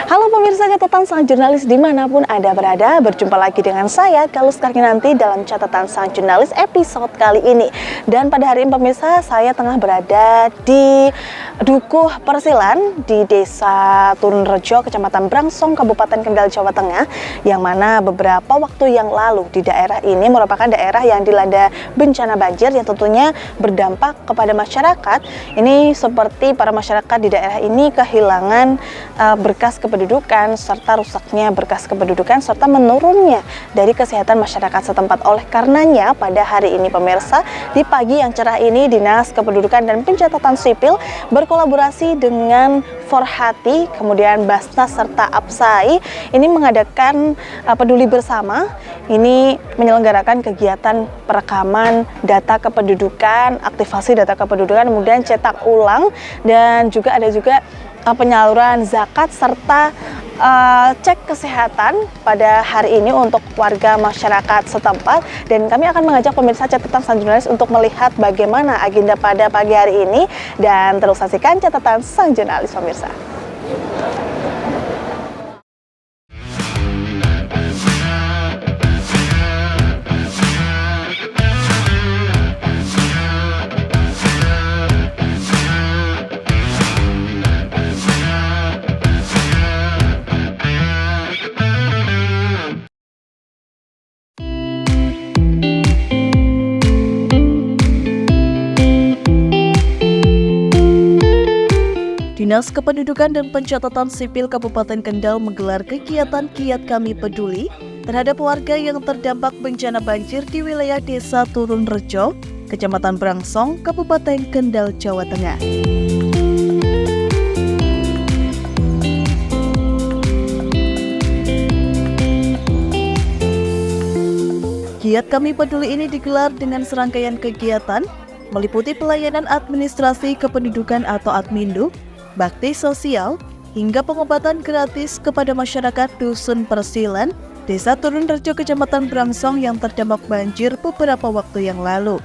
Halo pemirsa catatan sang jurnalis dimanapun Anda berada, berjumpa lagi dengan saya Galus Karnanti dalam catatan sang jurnalis episode kali ini. Dan pada hari ini pemirsa, saya tengah berada di Dukuh Persilan di Desa Turunrejo, Kecamatan Brangsong, Kabupaten Kendal, Jawa Tengah, yang mana beberapa waktu yang lalu di daerah ini merupakan daerah yang dilanda bencana banjir yang tentunya berdampak kepada masyarakat. Ini seperti para masyarakat di daerah ini kehilangan berkas kependudukan serta rusaknya berkas kependudukan serta menurunnya dari kesehatan masyarakat setempat. Oleh karenanya pada hari ini pemirsa, di pagi yang cerah ini Dinas Kependudukan dan Pencatatan Sipil berkolaborasi dengan Forhati, kemudian Basnas serta Apsai ini mengadakan peduli bersama. Ini menyelenggarakan kegiatan perekaman data kependudukan, aktivasi data kependudukan, kemudian cetak ulang, dan juga ada penyaluran zakat serta cek kesehatan pada hari ini untuk warga masyarakat setempat. Dan kami akan mengajak pemirsa catatan sang jurnalis untuk melihat bagaimana agenda pada pagi hari ini, dan terus saksikan catatan sang jurnalis pemirsa. Dinas Kependudukan dan Pencatatan Sipil Kabupaten Kendal menggelar kegiatan Kiat Kami Peduli terhadap warga yang terdampak bencana banjir di wilayah Desa Turunrejo, Kecamatan Brangsong, Kabupaten Kendal, Jawa Tengah. Kiat Kami Peduli ini digelar dengan serangkaian kegiatan meliputi pelayanan administrasi kependudukan atau Admindu, bakti sosial, hingga pengobatan gratis kepada masyarakat Dusun Persilan, Desa Turunrejo, Kecamatan Brangsong yang terdampak banjir beberapa waktu yang lalu.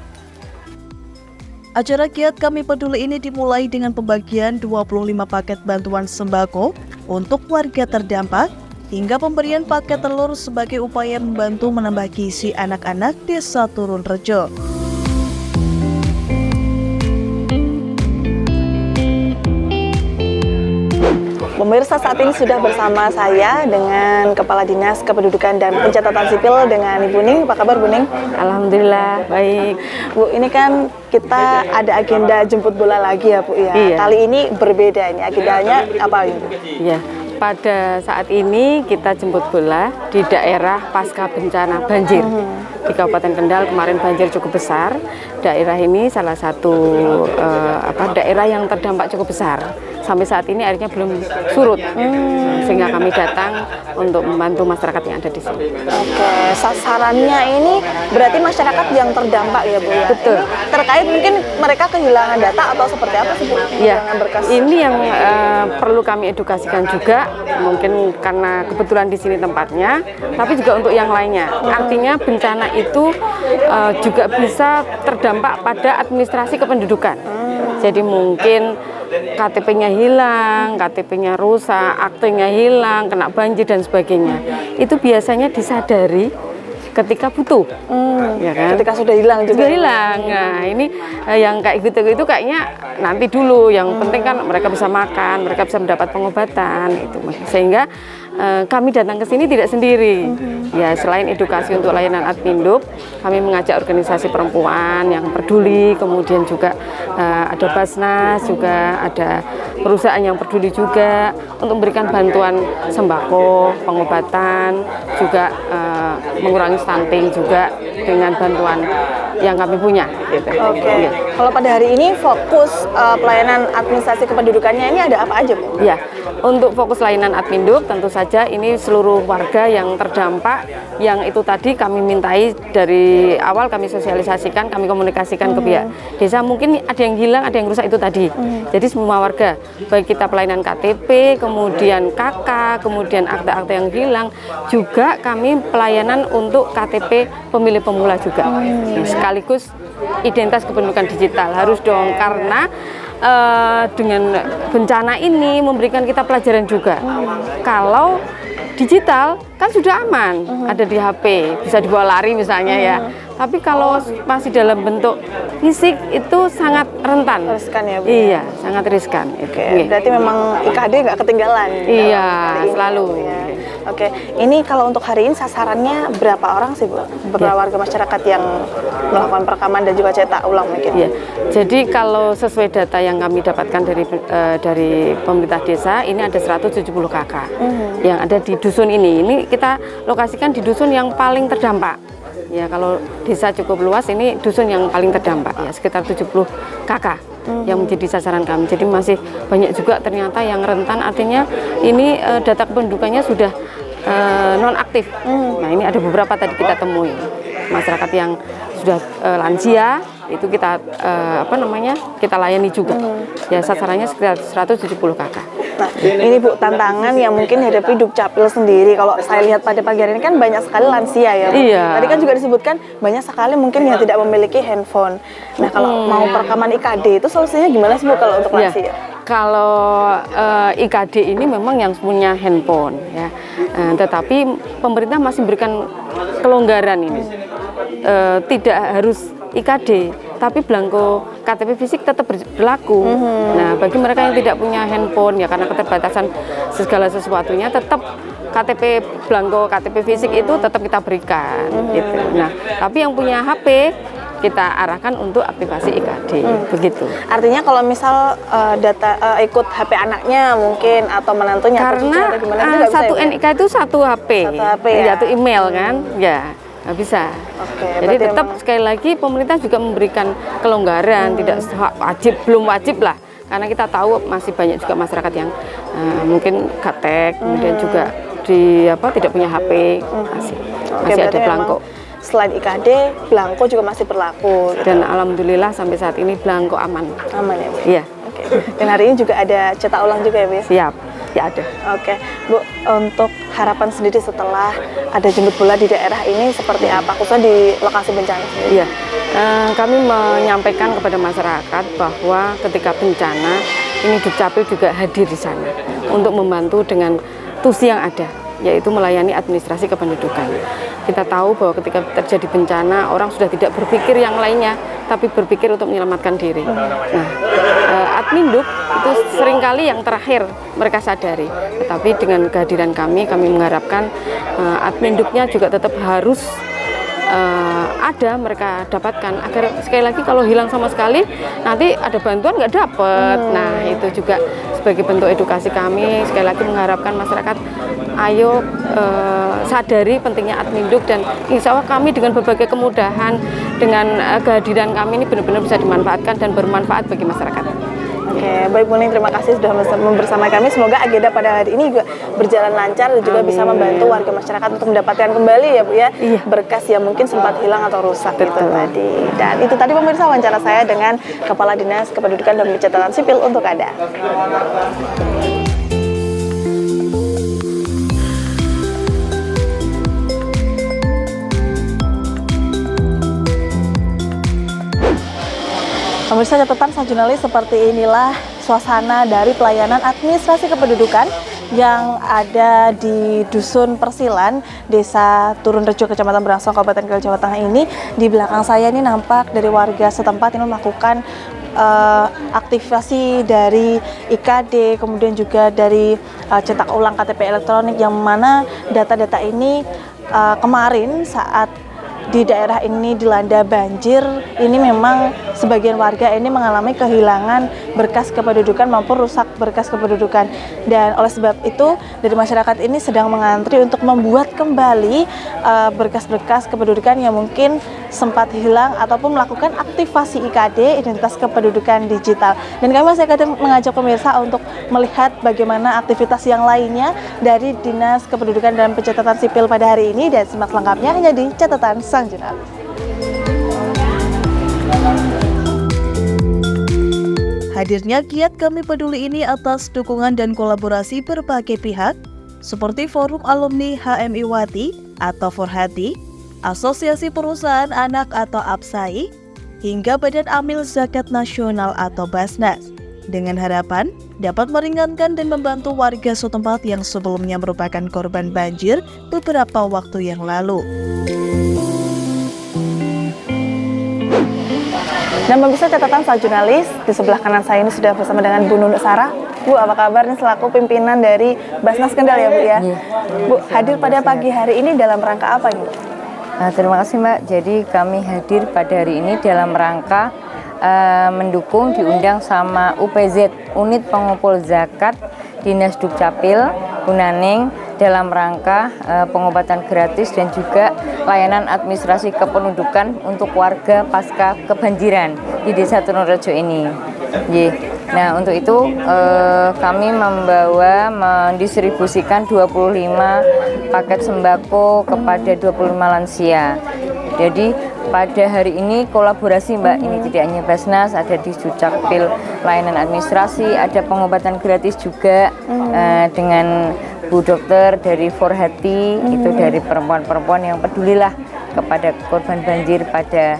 Acara Kiat Kami Peduli ini dimulai dengan pembagian 25 paket bantuan sembako untuk warga terdampak, hingga pemberian paket telur sebagai upaya membantu menambah gizi anak-anak Desa Turunrejo. Pemirsa, saat ini sudah bersama saya dengan Kepala Dinas Kependudukan dan Pencatatan Sipil dengan Ibu Ning. Apa kabar Bu Ning? Alhamdulillah baik. Bu, ini kan kita ada agenda jemput bola lagi ya Bu ya. Iya. Kali ini berbeda, ini agendanya apa Ibu? Iya. Pada saat ini kita jemput bola di daerah pasca bencana banjir. Di Kabupaten Kendal kemarin banjir cukup besar. Daerah ini salah satu daerah yang terdampak cukup besar. Sampai saat ini airnya belum surut, sehingga kami datang untuk membantu masyarakat yang ada di sini. Oke, sasarannya ini berarti masyarakat yang terdampak ya Bu ya? Betul. Ini terkait mungkin mereka kehilangan data atau seperti apa sih Bu? Ya, berkas. ini yang perlu kami edukasikan juga, mungkin karena kebetulan di sini tempatnya, tapi juga untuk yang lainnya. Artinya bencana itu juga bisa terdampak pada administrasi kependudukan. Jadi mungkin KTP-nya hilang, KTP-nya rusak, aktenya hilang, kena banjir dan sebagainya. Itu biasanya disadari ketika butuh, ya kan? Ketika sudah hilang juga. Sudah hilang. Nah, ini yang kayak gitu kayaknya nanti dulu. Yang penting kan mereka bisa makan, mereka bisa mendapat pengobatan, itu. Sehingga kami datang ke sini tidak sendiri. Ya, selain edukasi untuk layanan Adminduk, kami mengajak organisasi perempuan yang peduli, kemudian juga ada Basnas, juga ada perusahaan yang peduli juga untuk memberikan bantuan sembako, pengobatan, juga mengurangi stunting juga dengan bantuan yang kami punya. Gitu. Oke. Ya. Kalau pada hari ini fokus pelayanan administrasi kependudukannya ini ada apa aja Bu? Ya, untuk fokus layanan Adminduk tentu saja ini seluruh warga yang terdampak, yang itu tadi kami mintai dari awal, kami sosialisasikan, kami komunikasikan ke pihak desa. Mungkin ada yang hilang, ada yang rusak itu tadi. Jadi semua warga, baik kita pelayanan KTP, kemudian KK, kemudian akte-akte yang hilang, juga kami pelayanan untuk KTP pemilih pemula juga. Sekaligus identitas kependudukan digital harus dong, karena dengan bencana ini memberikan kita pelajaran juga. Kalau digital kan sudah aman, ada di HP, bisa dibawa lari misalnya ya. Tapi kalau masih dalam bentuk fisik itu sangat rentan. Riskan ya, Bu? Iya, sangat riskan. Oke, berarti memang IKD nggak ketinggalan. Iya, selalu. Ya. Oke, ini kalau untuk hari ini sasarannya berapa orang sih, Bu? Berapa warga masyarakat yang melakukan perekaman dan juga cetak ulang mungkin? Iya. Jadi kalau sesuai data yang kami dapatkan dari pemerintah desa, ini ada 170 KK yang ada di dusun ini. Ini kita lokasikan di dusun yang paling terdampak. Ya, kalau desa cukup luas, ini dusun yang paling terdampak ya, sekitar 70 KK yang menjadi sasaran kami. Jadi masih banyak juga ternyata yang rentan, artinya ini data kependudukannya sudah non aktif. Nah, ini ada beberapa tadi kita temui masyarakat yang sudah lansia, itu kita kita layani juga. Ya, sasarannya sekitar 170 KK. Nah, ini Bu, tantangan yang mungkin dihadapi Dukcapil sendiri. Kalau saya lihat pada pagi hari ini kan banyak sekali lansia ya, Bu. Iya. Tadi kan juga disebutkan banyak sekali mungkin yang tidak memiliki handphone. Nah, kalau mau perekaman IKD itu solusinya gimana sih, Bu, kalau untuk lansia? Kalau IKD ini memang yang punya handphone ya, tetapi pemerintah masih berikan kelonggaran ini. Tidak harus IKD, tapi belangko KTP fisik tetap berlaku. Nah, bagi mereka yang tidak punya handphone ya karena keterbatasan segala sesuatunya, tetap KTP belangko KTP fisik itu tetap kita berikan. Gitu. Nah, tapi yang punya HP kita arahkan untuk aktivasi IKD, begitu. Artinya kalau misal ikut HP anaknya mungkin atau menantunya, karena satu NIK itu satu HP, ya? Satu email kan, ya. Nggak bisa. Jadi tetap sekali lagi pemerintah juga memberikan kelonggaran, tidak wajib, belum wajib lah. Karena kita tahu masih banyak juga masyarakat yang mungkin gaptek, kemudian juga tidak punya HP, masih ada belangko. Selain IKD, belangko juga masih berlaku. Gitu. Dan alhamdulillah sampai saat ini belangko aman. Aman ya, Bu? Iya. Oke. Dan hari ini juga ada cetak ulang juga ya, Bu? Siap. Ya ada. Oke, Bu, untuk harapan sendiri setelah ada jemput bola di daerah ini seperti apa, khususnya di lokasi bencana sendiri? Iya, kami menyampaikan kepada masyarakat bahwa ketika bencana ini Dukcapil juga hadir di sana untuk membantu dengan tusi yang ada, yaitu melayani administrasi kependudukan. Kita tahu bahwa ketika terjadi bencana, orang sudah tidak berpikir yang lainnya, tapi berpikir untuk menyelamatkan diri. Nah, Adminduk itu seringkali yang terakhir mereka sadari. Tetapi dengan kehadiran kami mengharapkan Adminduknya juga tetap harus ada mereka dapatkan, agar sekali lagi kalau hilang sama sekali nanti ada bantuan nggak dapat. Nah, itu juga sebagai bentuk edukasi kami sekali lagi mengharapkan masyarakat ayo sadari pentingnya Adminduk, dan insya Allah kami dengan berbagai kemudahan dengan kehadiran kami ini benar-benar bisa dimanfaatkan dan bermanfaat bagi masyarakat. Oke, baik Bu Ning, terima kasih sudah bersama kami. Semoga agenda pada hari ini juga berjalan lancar dan juga bisa membantu warga masyarakat untuk mendapatkan kembali ya Bu ya, berkas yang mungkin sempat hilang atau rusak gitu tadi. Dan itu tadi pemirsa wawancara saya dengan Kepala Dinas Kependudukan dan Pencatatan Sipil untuk Anda. Pemirsa, catatan sang jurnalis, seperti inilah suasana dari pelayanan administrasi kependudukan yang ada di Dusun Persilan, Desa Turunrejo, Kecamatan Brangsong, Kabupaten Kendal, Jawa Tengah ini. Di belakang saya ini nampak dari warga setempat ini melakukan aktivasi dari IKD, kemudian juga dari cetak ulang KTP elektronik, yang mana data-data ini kemarin saat di daerah ini dilanda banjir, ini memang sebagian warga ini mengalami kehilangan berkas kependudukan maupun rusak berkas kependudukan. Dan oleh sebab itu dari masyarakat ini sedang mengantri untuk membuat kembali berkas-berkas kependudukan yang mungkin sempat hilang ataupun melakukan aktivasi IKD, identitas kependudukan digital. Dan kami masih akan mengajak pemirsa untuk melihat bagaimana aktivitas yang lainnya dari Dinas Kependudukan dan Pencatatan Sipil pada hari ini, dan simak lengkapnya hanya di catatan sang jurnalis. Hadirnya giat Kami Peduli ini atas dukungan dan kolaborasi berbagai pihak seperti Forum Alumni HMI Wati atau Forhati, Asosiasi Perusahaan Anak atau APSAI, hingga Badan Amil Zakat Nasional atau Basnas. dengan harapan dapat meringankan dan membantu warga setempat yang sebelumnya merupakan korban banjir beberapa waktu yang lalu. Dan pemirsa catatan sang jurnalis, di sebelah kanan saya ini sudah bersama dengan Bu Nunuk Sarah. Bu, apa kabar? Ini selaku pimpinan dari Basnas Kendal ya Bu ya? Bu, hadir pada pagi hari ini dalam rangka apa ini? Terima kasih Mbak. Jadi kami hadir pada hari ini dalam rangka mendukung diundang sama UPZ, Unit Pengumpul Zakat Dinas Dukcapil Bunaning dalam rangka pengobatan gratis dan juga layanan administrasi kependudukan untuk warga pasca kebanjiran di Desa Tunurejo ini. Nah, untuk itu kami mendistribusikan 25 paket sembako kepada 25 lansia. Jadi pada hari ini kolaborasi Mbak, ini tidak hanya Basnas, ada di Dukcapil layanan administrasi, ada pengobatan gratis juga dengan Bu Dokter dari Forhati, itu dari perempuan-perempuan yang pedulilah kepada korban banjir pada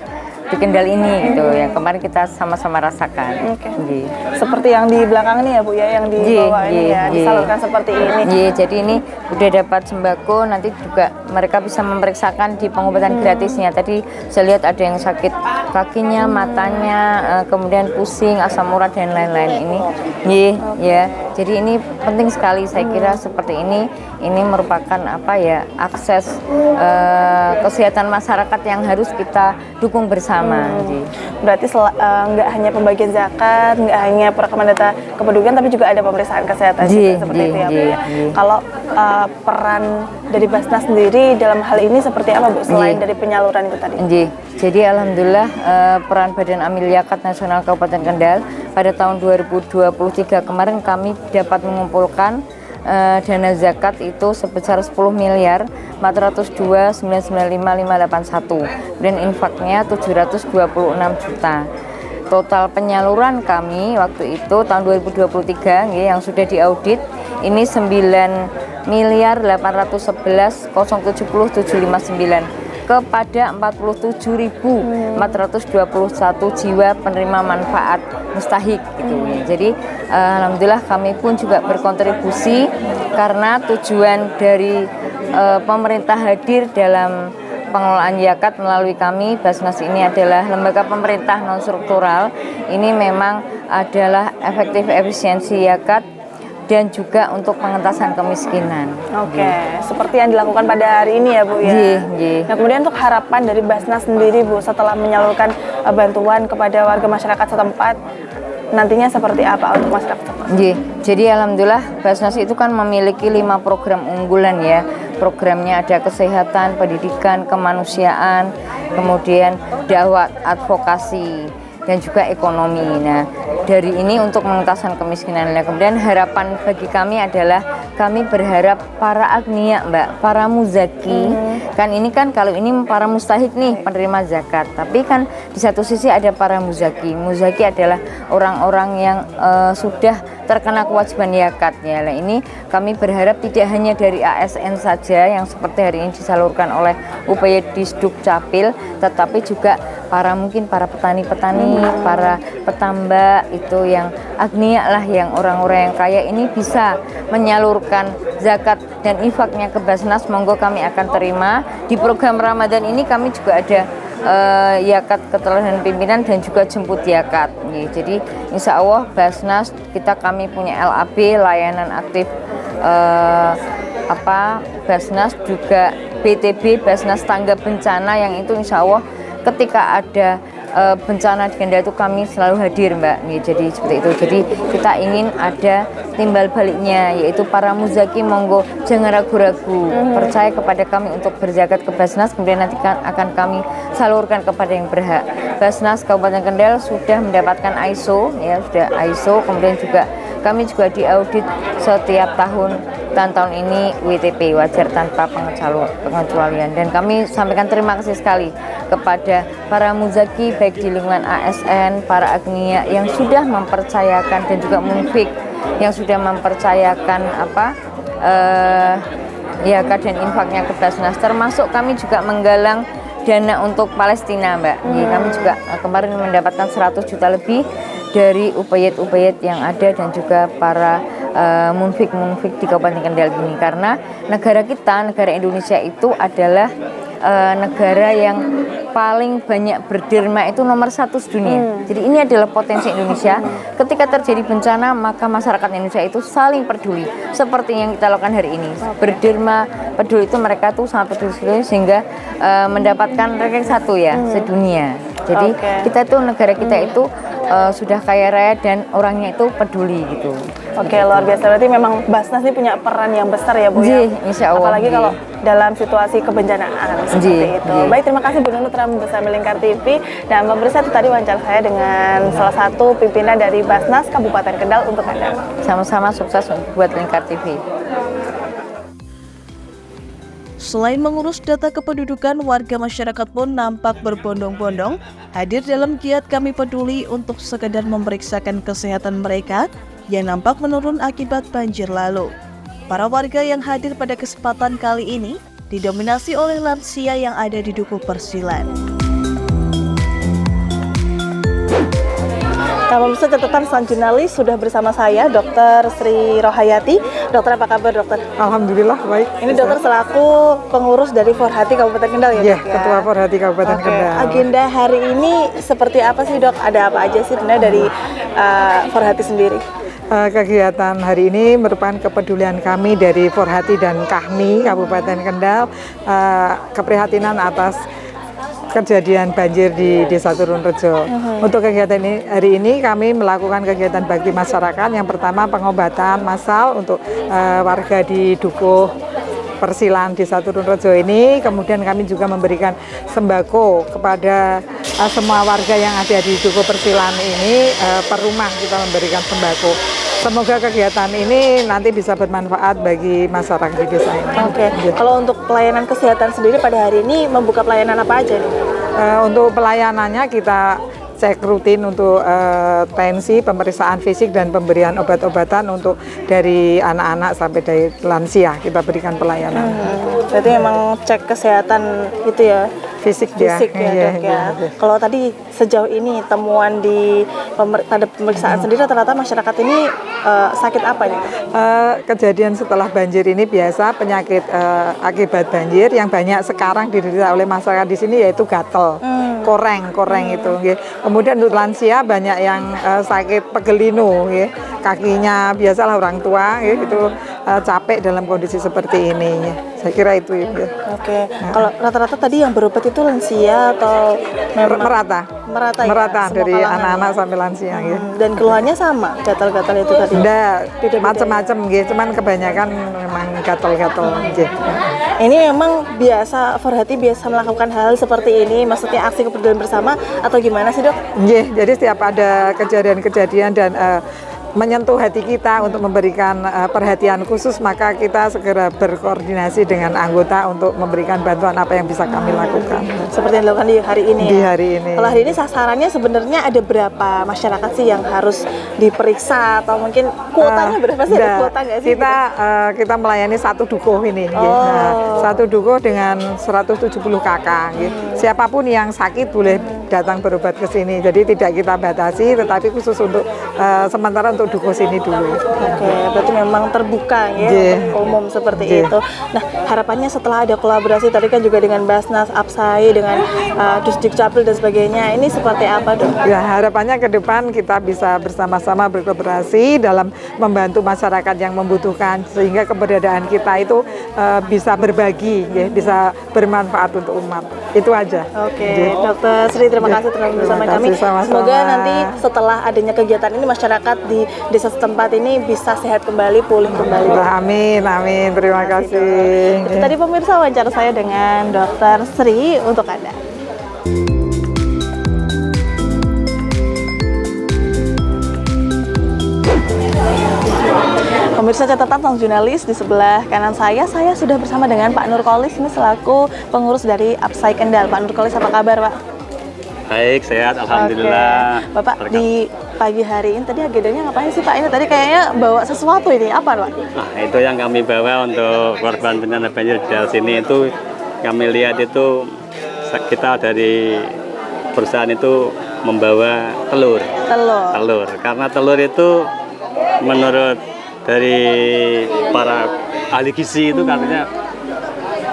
di Kendal ini gitu, yang kemarin kita sama-sama rasakan. Seperti yang di belakang ini ya Bu ya, yang dibawa ini ya, disalurkan seperti ini. Jadi ini udah dapat sembako, nanti juga mereka bisa memeriksakan di pengobatan gratisnya. Tadi saya lihat ada yang sakit kakinya, matanya, kemudian pusing, asam urat dan lain-lain ini. Jadi ini penting sekali saya kira seperti ini merupakan akses kesehatan masyarakat yang harus kita dukung bersama. Berarti nggak hanya pembagian zakat, nggak hanya perekaman data kependudukan, tapi juga ada pemeriksaan kesehatan seperti itu ya Bu ya. Kalau peran dari Basnas sendiri dalam hal ini seperti apa Bu, selain dari penyaluran itu tadi? Jadi alhamdulillah peran Badan Amil Zakat Nasional Kabupaten Kendal pada tahun 2023 kemarin kami dapat mengumpulkan dana zakat itu sebesar 10.402.995.581 dan infaknya 726 juta. Total penyaluran kami waktu itu tahun 2023 yang sudah diaudit ini 9.811.070.759 kepada 47.421 jiwa penerima manfaat mustahik gitu. Jadi alhamdulillah kami pun juga berkontribusi karena tujuan dari pemerintah hadir dalam pengelolaan zakat melalui kami. Basnas ini adalah lembaga pemerintah non struktural. Ini memang adalah efektif efisiensi zakat dan juga untuk pengentasan kemiskinan. Seperti yang dilakukan pada hari ini ya Bu ya. Nah, kemudian untuk harapan dari Basnas sendiri Bu setelah menyalurkan bantuan kepada warga masyarakat setempat, nantinya seperti apa untuk masyarakat setempat? Jadi alhamdulillah Basnas itu kan memiliki 5 program unggulan ya. Programnya ada kesehatan, pendidikan, kemanusiaan, kemudian dakwah advokasi dan juga ekonomi. Nah, dari ini untuk pengentasan kemiskinan. Nah, kemudian harapan bagi kami adalah kami berharap para agniya Mbak, para muzaki, kan ini kan kalau ini para mustahik nih penerima zakat, tapi kan di satu sisi ada para muzaki. Muzaki adalah orang-orang yang sudah terkena kewajiban zakatnya. Nah, ini kami berharap tidak hanya dari ASN saja yang seperti hari ini disalurkan oleh UPY Dukcapil, tetapi juga mungkin para petani-petani, para petambak itu yang agniya lah, yang orang-orang yang kaya ini bisa menyalurkan zakat dan infaknya ke Basnas. Monggo kami akan terima. Di program Ramadan ini kami juga ada zakat keteladanan pimpinan dan juga jemput zakat. Jadi insya Allah Basnas kami punya LAB layanan aktif Basnas juga BTB Basnas Tangga Bencana yang itu insya Allah ketika ada bencana di Kendal itu kami selalu hadir Mbak. Jadi seperti itu. Jadi kita ingin ada timbal baliknya, yaitu para muzaki monggo jangan ragu-ragu, percaya kepada kami untuk berzakat ke Basnas, kemudian nanti akan kami salurkan kepada yang berhak. Basnas Kabupaten Kendal sudah mendapatkan ISO ya, sudah ISO, kemudian juga kami juga diaudit setiap tahun, dan tahun ini WTP wajar tanpa pengecualian. Dan kami sampaikan terima kasih sekali kepada para muzaki baik di lingkungan ASN, para agniya yang sudah mempercayakan dan juga munfik yang sudah mempercayakan keadaan infaknya ke Basnas. Termasuk kami juga menggalang dana untuk Palestina Mbak. Kami juga kemarin mendapatkan 100 juta lebih dari upayat-upayat yang ada dan juga para munfik-munfik di Kabupaten Kendal ini, karena negara kita, negara Indonesia itu adalah negara yang paling banyak berderma, itu nomor 1 sedunia. Jadi ini adalah potensi Indonesia. Ketika terjadi bencana, maka masyarakat Indonesia itu saling peduli, seperti yang kita lakukan hari ini. Berderma, peduli itu mereka tuh sangat peduli sekali, sehingga mendapatkan ranking 1 ya sedunia. Jadi kita itu, negara kita itu sudah kaya raya dan orangnya itu peduli gitu. Oke, luar biasa. Berarti memang Basnas ini punya peran yang besar ya, Bu ya. Insya Allah. Apalagi kalau dalam situasi kebencanaan seperti itu. Baik, terima kasih Bu Nunut telah bersama Lingkar TV. Dan pemirsa, itu tadi wawancara saya dengan salah satu pimpinan dari Basnas Kabupaten Kendal untuk Anda. Sama-sama sukses buat Lingkar TV. Selain mengurus data kependudukan, warga masyarakat pun nampak berbondong-bondong hadir dalam giat Kami Peduli untuk sekedar memeriksakan kesehatan mereka yang nampak menurun akibat banjir lalu. Para warga yang hadir pada kesempatan kali ini didominasi oleh lansia yang ada di Dukuh Persilan. Nah, pemirsa, catatan sang jurnalis sudah bersama saya, Dr. Sri Rohayati. Dokter, apa kabar, dokter? Alhamdulillah, baik. Ini dokter selaku pengurus dari Forhati Kabupaten Kendal ya, Iya, Dok, ya? Ketua Forhati Kabupaten Kendal. Agenda hari ini seperti apa sih, Dok? Ada apa aja sih sebenarnya dari Forhati sendiri? Kegiatan hari ini merupakan kepedulian kami dari Forhati dan Kahmi Kabupaten Kendal, keprihatinan atas kejadian banjir di Desa Turunrejo. Untuk kegiatan ini, hari ini kami melakukan kegiatan bakti masyarakat. Yang pertama, pengobatan massal untuk warga di Dukuh Persilan Desa Turunrejo ini. Kemudian kami juga memberikan sembako kepada semua warga yang ada di Dukuh Persilan ini. Per rumah kita memberikan sembako. Semoga kegiatan ini nanti bisa bermanfaat bagi masyarakat di desa ini. Oke. Kalau untuk pelayanan kesehatan sendiri pada hari ini membuka pelayanan apa aja nih? Untuk pelayanannya kita cek rutin untuk tensi, pemeriksaan fisik dan pemberian obat-obatan untuk dari anak-anak sampai dari lansia kita berikan pelayanan. Berarti memang cek kesehatan itu ya? Fisik ya, iya, Dok ya. iya. Kalau tadi sejauh ini temuan di pada pemeriksaan sendiri rata-rata masyarakat ini sakit apa nih? Kejadian setelah banjir ini biasa penyakit akibat banjir yang banyak sekarang diderita oleh masyarakat di sini yaitu gatel, koreng itu. Kemudian untuk lansia banyak yang sakit pegelinu, kakinya biasalah orang tua itu capek dalam kondisi seperti ini. Saya kira itu ya. Oke. Kalau rata-rata tadi yang berobat itu lansia atau memang merata ya, dari kalangan anak-anak sampai lansia ya. Dan keluhannya sama, gatal-gatal itu tadi? Enggak, Beda-beda macam-macam gitu, cuman kebanyakan memang gatal-gatal aja. Ini memang biasa Forhati biasa melakukan hal seperti ini, maksudnya aksi kepedulian bersama atau gimana sih, Dok? Jadi setiap ada kejadian-kejadian dan menyentuh hati kita untuk memberikan perhatian khusus, maka kita segera berkoordinasi dengan anggota untuk memberikan bantuan apa yang bisa kami lakukan. Seperti yang dilakukan di hari ini. Di hari ini. Kalau hari ini sasarannya sebenarnya ada berapa masyarakat sih yang harus diperiksa atau mungkin kuotanya berapa sih? Ada kuota nggak sih? Kita melayani satu dukuh ini. Satu dukuh dengan 170 kakak. Siapapun yang sakit boleh datang berobat ke sini. Jadi tidak kita batasi, tetapi khusus untuk sementara untuk dukuh sini dulu. Oke, berarti memang terbuka ya, umum seperti itu. Nah, harapannya setelah ada kolaborasi tadi kan juga dengan Basnas, Apsai, dengan Disdik Capil dan sebagainya, ini seperti apa, Dok? Ya, harapannya ke depan kita bisa bersama-sama berkolaborasi dalam membantu masyarakat yang membutuhkan, sehingga keberadaan kita itu bisa berbagi, bisa bermanfaat untuk umat. Itu aja. Oke, Dokter Sri, terima kasih telah bersama kami. Sama-sama. Semoga nanti setelah adanya kegiatan ini masyarakat di desa setempat ini bisa sehat kembali, pulih kembali. Amin, amin. Terima kasih. Itu tadi pemirsa wawancara saya dengan Dokter Sri untuk Anda. Pemirsa, catatan sang jurnalis di sebelah kanan saya sudah bersama dengan Pak Nurkolis, ini selaku pengurus dari Apsai Kendal. Pak Nurkolis, apa kabar, Pak? Baik, sehat, alhamdulillah. Oke. Bapak, di pagi hari ini tadi agendanya ngapain sih, Pak? Ini tadi kayaknya bawa sesuatu ini, apa, Pak? Nah, itu yang kami bawa untuk korban bencana banjir di daerah sini. Itu kami lihat itu kita dari perusahaan itu membawa telur. Telur. Karena telur itu menurut dari para ahli gizi itu katanya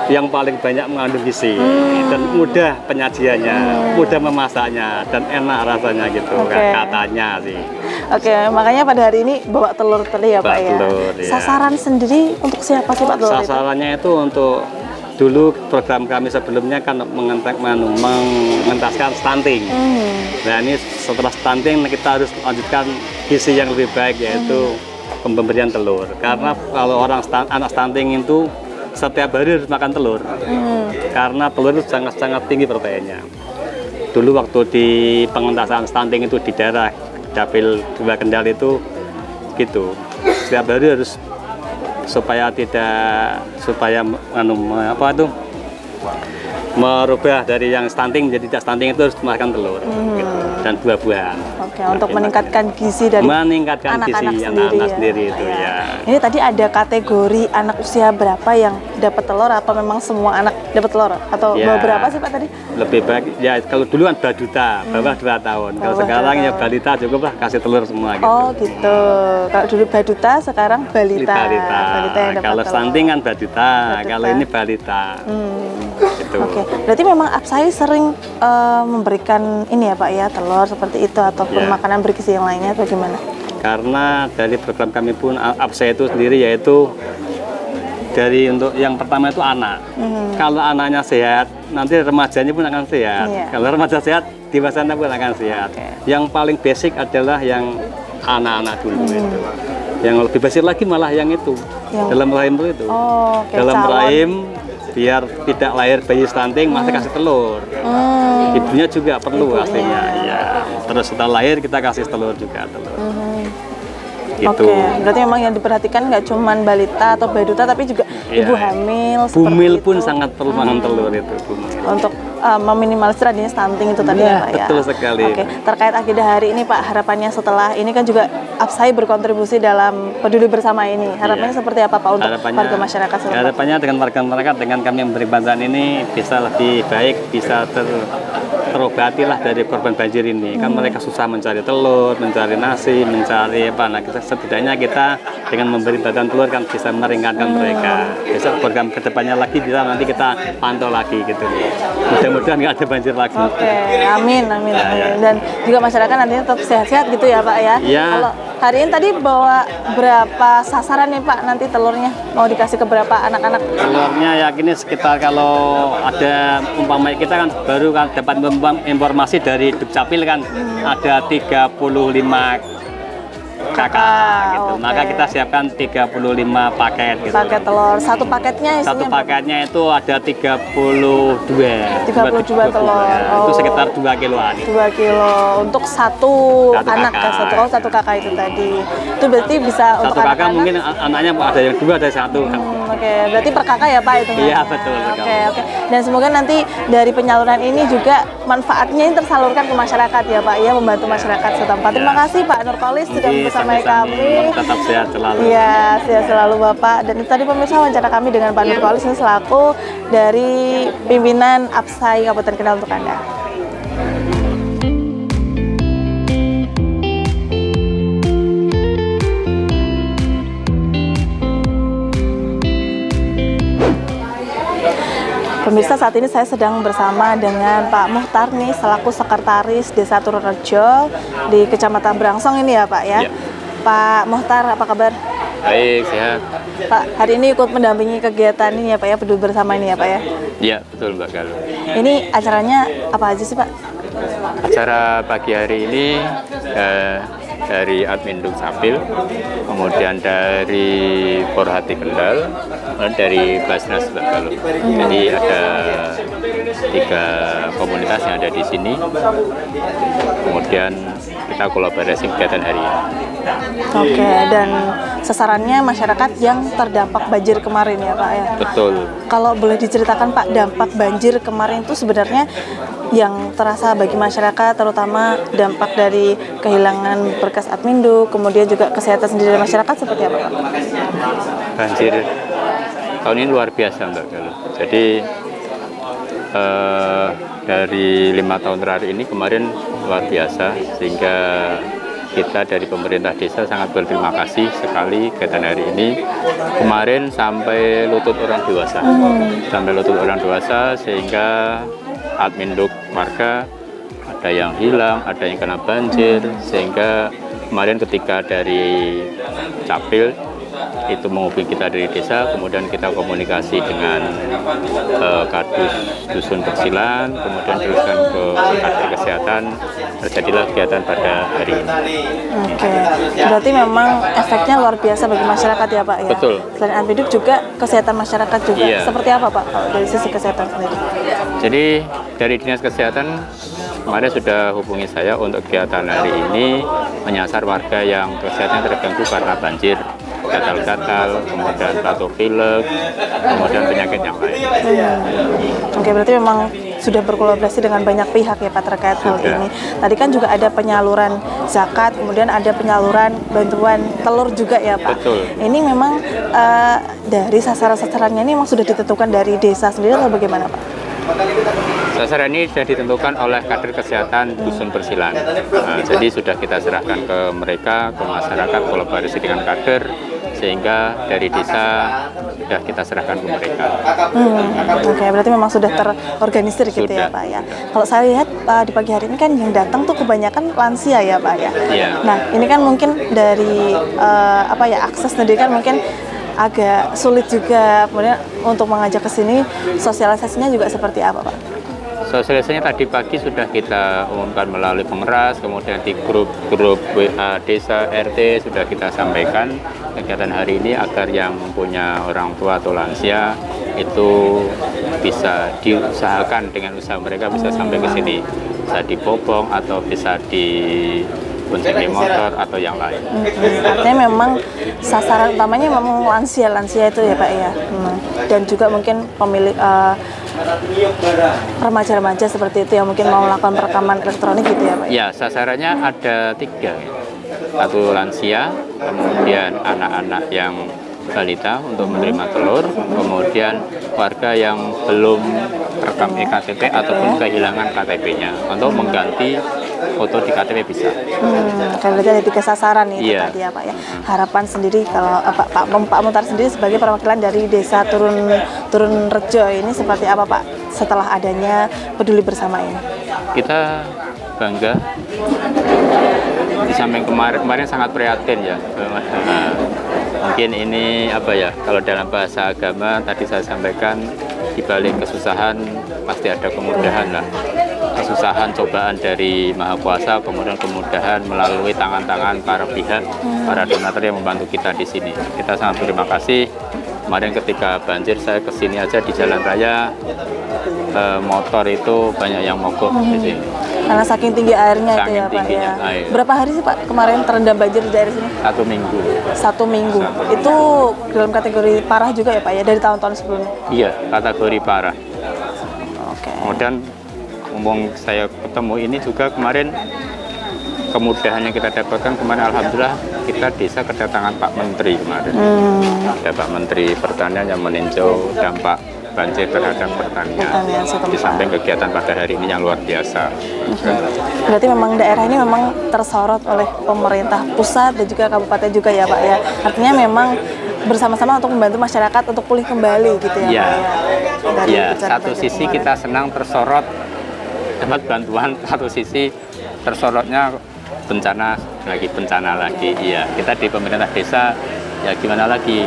yang paling banyak mengandung gizi dan mudah penyajiannya, mudah memasaknya dan enak rasanya gitu katanya sih. Oke, makanya pada hari ini bawa telur tadi ya Pak ya. Telur, ya. Sasaran sendiri untuk siapa sih Pak telur itu? Sasarannya itu untuk dulu program kami sebelumnya kan mengentaskan stunting. Nah ini setelah stunting kita harus lanjutkan gizi yang lebih baik yaitu pemberian telur. Karena kalau anak stunting itu setiap hari harus makan telur. Karena telur itu sangat tinggi proteinnya. Dulu waktu di pengentasan stunting itu di daerah Dapil 2 Kendal itu gitu. Setiap hari harus supaya merubah dari yang stunting menjadi tidak stunting itu harus makan telur gitu. Dan buah-buahan. Oke, untuk meningkatkan gizi dari anak-anak sendiri itu ya. Ini tadi ada kategori anak usia berapa yang dapat telur, apa memang semua anak dapat telur atau berapa sih Pak tadi? Lebih baik ya kalau dulu kan baduta, bawah 2 tahun. Kalau sekarang ya balita cukup lah kasih telur semua gitu. Oh gitu. Kalau dulu baduta, sekarang balita. Balita yang dapat kalau telur. stunting kan baduta, kalau ini balita. Gitu. Oke, berarti memang Apsai sering memberikan ini ya Pak ya, telur seperti itu ataupun makanan bergizi yang lainnya atau gimana? Karena dari program kami pun Apsai itu sendiri yaitu dari untuk yang pertama itu anak. Kalau anaknya sehat, nanti remajanya pun akan sehat. Kalau remaja sehat, dewasanya pun akan sehat. Yang paling basic adalah yang anak-anak dulu itu. Yang lebih basic lagi malah yang itu dalam rahim itu. Dalam rahim biar tidak lahir bayi stunting masih kasih telur. Ibunya juga perlu aslinya. Ya. Terus setelah lahir kita kasih telur juga Gitu. Oke, berarti memang yang diperhatikan nggak cuma balita atau baduta tapi juga ibu hamil. Bumil pun sangat perlu makan telur itu. Untuk meminimalisir adanya stunting itu tadi ya Pak ya. Betul sekali. Oke, terkait agenda hari ini Pak, harapannya setelah ini kan juga Apsai berkontribusi dalam peduli bersama ini. Harapannya seperti apa Pak untuk warga masyarakat setempat? Harapannya dengan warga masyarakat dengan kami memberi bantuan ini bisa lebih baik, bisa terobati lah dari korban banjir ini. Kan mereka susah mencari telur, mencari nasi, mencari apa. Nah, setidaknya kita dengan memberi bantuan telur kan bisa meringankan mereka. Besok program kedepannya lagi bisa nanti kita pantau lagi gitu. Mudah-mudahan nggak ada banjir lagi. Oke, amin. Dan juga masyarakat nantinya tetap sehat-sehat gitu ya Pak ya. Kalau hari ini tadi bawa berapa sasaran nih Pak nanti telurnya? Mau dikasih ke berapa anak-anak? Telurnya yakini sekitar kalau ada umpamanya kita kan baru kan dapat informasi dari Dukcapil kan ada 35 kakak gitu. Maka kita siapkan 35 paket gitu. Paket telur. Satu paketnya isinya Satu paketnya itu ada 32 telur. Itu sekitar 2 kiloan. 2 kilo untuk satu anak kakak. kan, satu kakak itu tadi. Itu berarti bisa Satu untuk kakak anak-anak. mungkin anaknya ada yang 2 ada yang 1. Oke, berarti per kakak ya Pak itu? Iya, betul sekali. Oke. Dan semoga nanti dari penyaluran ini juga manfaatnya ini tersalurkan ke masyarakat ya Pak ya, membantu masyarakat setempat. Terima kasih Pak Nurkolis sudah bersama kami. Tetap sehat selalu. Iya, sehat selalu Bapak. Dan itu tadi pemirsa wawancara kami dengan Pak Nurkolis ini selaku dari pimpinan Apsai Kabupaten Kendal untuk Anda. Pemirsa, saat ini saya sedang bersama dengan Pak Muhtar nih selaku Sekretaris Desa Tururejo di Kecamatan Brangsong ini ya Pak ya. Pak Muhtar, apa kabar? Baik, sehat. Pak, hari ini ikut mendampingi kegiatan ini ya Pak ya, peduli bersama ini ya Pak ya. Iya, betul Mbak Galuh. Ini acaranya apa aja sih Pak? Acara pagi hari ini dari Admin Dukcapil, kemudian dari Forhati Kendal, dari Basnas Mbak Galuh. Jadi ada 3 komunitas yang ada di sini. Kemudian kita kolaborasi kegiatan hari ini. Oke, dan sasarannya masyarakat yang terdampak banjir kemarin ya Pak ya. Betul. Kalau boleh diceritakan Pak, dampak banjir kemarin itu sebenarnya yang terasa bagi masyarakat, terutama dampak dari kehilangan berkas Admindu, kemudian juga kesehatan sendiri dari masyarakat seperti apa Pak? Banjir tahun ini luar biasa Mbak Galuh. Jadi dari 5 tahun terakhir ini kemarin luar biasa, sehingga kita dari pemerintah desa sangat berterima kasih sekali kegiatan hari ini. Kemarin sampai lutut orang dewasa, sehingga admin-duk warga ada yang hilang, ada yang kena banjir, sehingga kemarin ketika dari Capil itu menghubungi kita dari desa, kemudian kita komunikasi dengan Kadus Dusun Persilan, kemudian teruskan ke Kadus Kesehatan, terjadilah kegiatan pada hari ini. Oke, berarti memang efeknya luar biasa bagi masyarakat ya Pak ya? Betul. Selain admin-duk juga kesehatan masyarakat juga, Iya. seperti apa Pak kalau dari sisi kesehatan sendiri? Jadi dari Dinas Kesehatan kemarin sudah hubungi saya untuk kegiatan hari ini menyasar warga yang kesehatannya terganggu karena banjir, gatal-gatal, kemudian batuk pilek, kemudian penyakit yang lain. Oke, berarti memang sudah berkolaborasi dengan banyak pihak ya Pak terkait hal ini. Tadi kan juga ada penyaluran zakat, kemudian ada penyaluran bantuan telur juga ya Pak. Betul. Ini memang dari sasaran-sasarannya ini memang sudah ditentukan dari desa sendiri atau bagaimana Pak? Sasaran ini sudah ditentukan oleh kader kesehatan Dusun Persilan. Jadi sudah kita serahkan ke mereka, ke masyarakat, kolaborasi dengan kader, sehingga dari desa sudah kita serahkan ke mereka. Oke, berarti memang sudah terorganisir gitu ya Sudah. Pak ya. Kalau saya lihat di pagi hari ini kan yang datang tuh kebanyakan lansia ya Pak ya. Iya. Nah ini kan mungkin dari akses sendiri kan mungkin agak sulit juga, kemudian untuk mengajak ke sini sosialisasinya juga seperti apa Pak? Sosialisasinya tadi pagi sudah kita umumkan melalui pengeras, kemudian di grup WA desa RT sudah kita sampaikan kegiatan hari ini agar yang punya orang tua atau lansia itu bisa diusahakan dengan usaha mereka bisa sampai ke sini, bisa dibopong atau bisa di boncengi motor atau yang lain. Artinya memang sasaran utamanya memang lansia itu ya Pak ya. Dan juga mungkin pemilik remaja-remaja seperti itu yang mungkin mau melakukan perekaman elektronik gitu ya Pak. Ya, sasarannya ada 3. Satu lansia, kemudian anak-anak yang balita untuk menerima telur, kemudian warga yang belum rekam EKTP ataupun kehilangan KTP-nya untuk mengganti foto di KTP bisa. Kan berarti ada 3 sasaran itu Iya. tadi ya Pak ya. Harapan sendiri kalau Pak Muhtar sendiri sebagai perwakilan dari desa Turun Rejo ini seperti apa Pak setelah adanya peduli bersama ini? Kita bangga. Di samping kemarin sangat prihatin ya. Mungkin ini kalau dalam bahasa agama tadi saya sampaikan, di balik kesusahan pasti ada kemudahan lah. Kesusahan cobaan dari Maha Kuasa, kemudian kemudahan melalui tangan-tangan para pihak, para donatur yang membantu kita di sini. Kita sangat berterima kasih. Kemarin ketika banjir saya kesini aja di jalan raya, motor itu banyak yang mogok di sini. Karena saking tinggi airnya itu Saking ya Pak tingginya ya. air. Berapa hari sih Pak kemarin terendam banjir di daerah sini? 1 minggu. 1 minggu. Itu dalam kategori parah juga ya Pak ya dari tahun-tahun sebelumnya. Iya, kategori parah. Oke. Kemudian ngomong saya ketemu ini juga kemarin kemudahan yang kita dapatkan kemarin, alhamdulillah kita desa kedatangan Pak Menteri kemarin. Ada Pak Menteri Pertanian yang meninjau dampak banjir terhadap pertanian. Setempat. Di samping kegiatan pada hari ini yang luar biasa. Berarti memang daerah ini memang tersorot oleh pemerintah pusat dan juga kabupaten juga ya Pak ya. Artinya memang bersama-sama untuk membantu masyarakat untuk pulih kembali gitu ya Iya. Pak ya. Dari Ya, bencana satu banjir sisi kemarin. kita senang tersorot dapat bantuan, satu sisi tersorotnya bencana lagi. Iya, kita di pemerintah desa ya gimana lagi,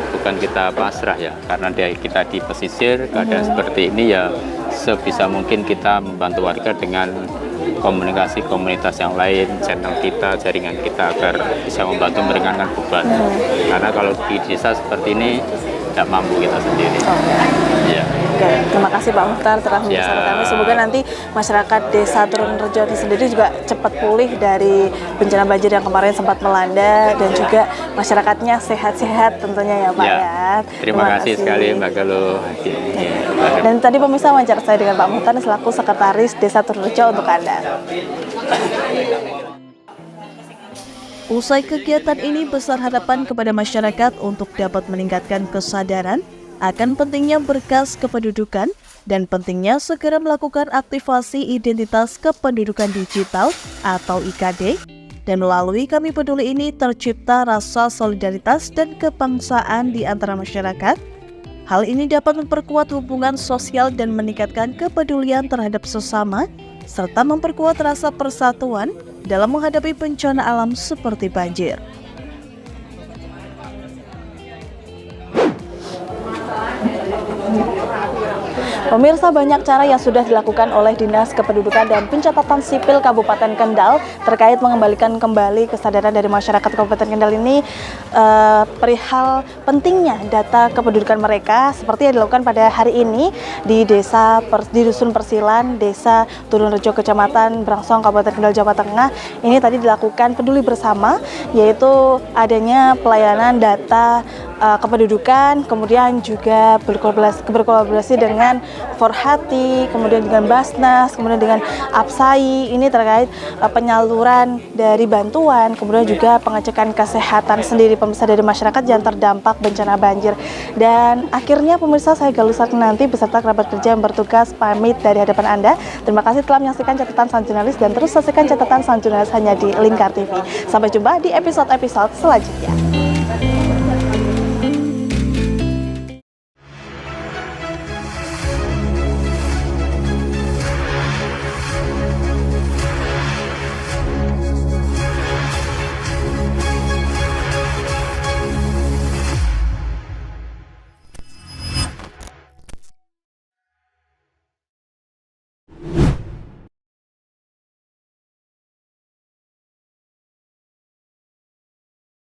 bukan kita pasrah ya, karena kita di pesisir keadaan seperti ini ya sebisa mungkin kita membantu warga dengan komunikasi komunitas yang lain, channel kita, jaringan kita agar bisa membantu meringankan beban. Karena kalau di desa seperti ini tidak mampu kita sendiri. Iya. Oke, terima kasih Pak Muhtar telah bersama kami. Semoga nanti masyarakat desa Turun Rejo ini sendiri juga cepat pulih dari bencana banjir yang kemarin sempat melanda dan juga masyarakatnya sehat-sehat tentunya ya Pak ya. Terima kasih sekali Mbak Galuh. Dan tadi pemirsa wawancara saya dengan Pak Muhtar selaku Sekretaris Desa Turun Rejo untuk Anda. Usai kegiatan ini besar harapan kepada masyarakat untuk dapat meningkatkan kesadaran akan pentingnya berkas kependudukan dan pentingnya segera melakukan aktivasi identitas kependudukan digital atau IKD. Dan melalui Kami Peduli ini tercipta rasa solidaritas dan kebangsaan di antara masyarakat. Hal ini dapat memperkuat hubungan sosial dan meningkatkan kepedulian terhadap sesama, serta memperkuat rasa persatuan dalam menghadapi bencana alam seperti banjir. Pemirsa, banyak cara yang sudah dilakukan oleh Dinas Kependudukan dan Pencatatan Sipil Kabupaten Kendal terkait mengembalikan kembali kesadaran dari masyarakat Kabupaten Kendal ini perihal pentingnya data kependudukan mereka, seperti yang dilakukan pada hari ini di di Dusun Persilan, Desa Turunrejo, Kecamatan Brangsong, Kabupaten Kendal, Jawa Tengah. Ini tadi dilakukan peduli bersama, yaitu adanya pelayanan data kependudukan, kemudian juga berkolaborasi dengan Forhati, kemudian dengan Basnas, kemudian dengan Apsai. Ini terkait penyaluran dari bantuan, kemudian juga pengecekan kesehatan sendiri pemirsa dari masyarakat yang terdampak bencana banjir. Dan akhirnya pemirsa, saya Galuh Sartinanti beserta kerabat kerja yang bertugas pamit dari hadapan Anda. Terima kasih telah menyaksikan catatan Sang Jurnalis dan terus saksikan catatan Sang Jurnalis hanya di Lingkar TV. Sampai jumpa di episode-episode selanjutnya.